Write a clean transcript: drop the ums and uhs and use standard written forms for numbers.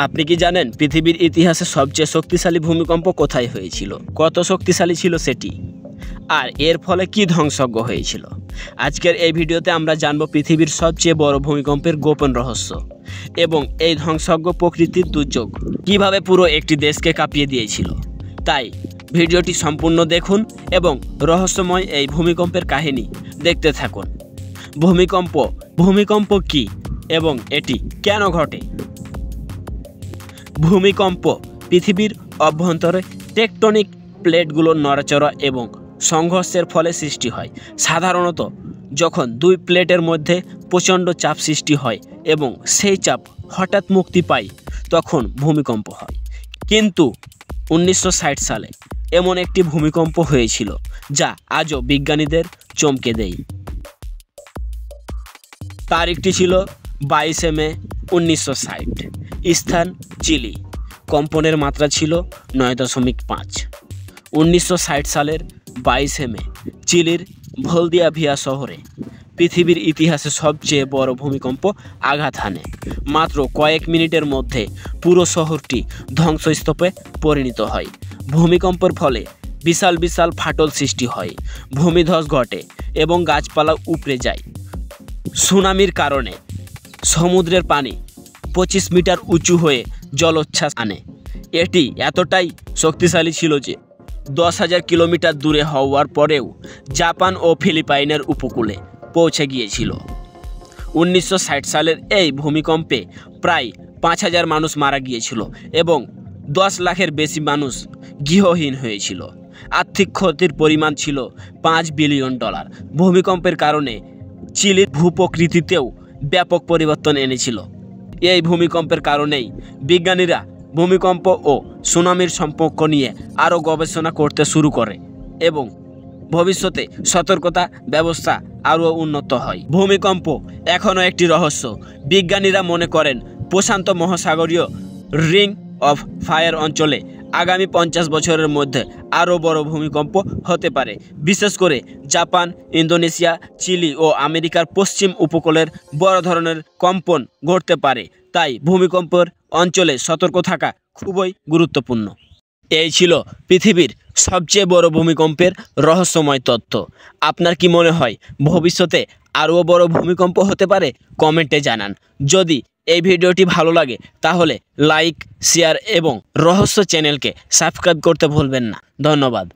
আপনি কি জানেন পৃথিবীর ইতিহাসে সবচেয়ে শক্তিশালী ভূমিকম্প কোথায় হয়েছিল, কত শক্তিশালী ছিল সেটি, আর এর ফলে কি ধ্বংসজ্ঞ হয়েছিল? আজকের এই ভিডিওতে আমরা জানব পৃথিবীর সবচেয়ে বড় ভূমিকম্পের গোপন রহস্য এবং এই ধ্বংসজ্ঞ প্রকৃতির দুর্যোগ কিভাবে পুরো একটি দেশকে কাঁপিয়ে দিয়েছিল। তাই ভিডিওটি সম্পূর্ণ দেখুন এবং রহস্যময় এই ভূমিকম্পের কাহিনী দেখতে থাকুন। ভূমিকম্প কি এবং এটি কেন ঘটে? ভূমিকম্প পৃথিবীর অভ্যন্তরে টেকটনিক প্লেটগুলোর নড়াচড়া এবং সংঘর্ষের ফলে সৃষ্টি হয়। সাধারণত যখন দুই প্লেটের মধ্যে প্রচণ্ড চাপ সৃষ্টি হয় এবং সেই চাপ হঠাৎ মুক্তি পায় তখন ভূমিকম্প হয়। কিন্তু 1960 সালে এমন একটি ভূমিকম্প হয়েছিল যা আজও বিজ্ঞানীদের চমকে দেয়। তারিখটি ছিল 22 মে 1960। স্থান চিলি। কম্পনের মাত্রা ছিল 9.5। 1960 সালের 22 মে চিলির ভলদিয়াভিয়া শহরে পৃথিবীর ইতিহাসে সবচেয়ে বড় ভূমিকম্প আঘাত হানে। মাত্র কয়েক মিনিটের মধ্যে পুরো শহরটি ধ্বংসস্তূপে পরিণত হয়। ভূমিকম্পের ফলে বিশাল বিশাল ফাটল সৃষ্টি হয়, ভূমিধস ঘটে এবং গাছপালা উপড়ে যায়। সুনামির কারণে সমুদ্রের পানি 25 মিটার উঁচু হয়ে জলোচ্ছ্বাস আনে। এটি এতটাই শক্তিশালী ছিল যে 10,000 কিলোমিটার দূরে হওয়ার পরেও জাপান ও ফিলিপাইনের উপকূলে পৌঁছে গিয়েছিল। 1960 সালের এই ভূমিকম্পে প্রায় 5,000 মানুষ মারা গিয়েছিল এবং 10 লাখের বেশি মানুষ গৃহহীন হয়েছিল। আর্থিক ক্ষতির পরিমাণ ছিল $5 বিলিয়ন। ভূমিকম্পের কারণে চিলির ভূপ্রকৃতিতেও ব্যাপক পরিবর্তন এনেছিল। এই ভূমিকম্পের কারণেই বিজ্ঞানীরা ভূমিকম্প ও সুনামির সম্পর্ক নিয়ে আরও গবেষণা করতে শুরু করে এবং ভবিষ্যতে সতর্কতা ব্যবস্থা আরও উন্নত হয়। ভূমিকম্প এখনও একটি রহস্য। বিজ্ঞানীরা মনে করেন প্রশান্ত মহাসাগরীয় রিং অফ ফায়ার অঞ্চলে আগামী 50 বছরের মধ্যে আরও বড় ভূমিকম্প হতে পারে। বিশেষ করে জাপান, ইন্দোনেশিয়া, চিলি ও আমেরিকার পশ্চিম উপকূলের বড় ধরনের কম্পন ঘটতে পারে। তাই ভূমিকম্পের অঞ্চলে সতর্ক থাকা খুবই গুরুত্বপূর্ণ। এই ছিল পৃথিবীর সবচেয়ে বড় ভূমিকম্পের রহস্যময় তথ্য। আপনার কি মনে হয় ভবিষ্যতে আরও বড় ভূমিকম্প হতে পারে? কমেন্টে জানান। যদি এই ভিডিওটি ভালো লাগে তাহলে লাইক, শেয়ার এবং রহস্য চ্যানেলকে সাবস্ক্রাইব করতে ভুলবেন না। ধন্যবাদ।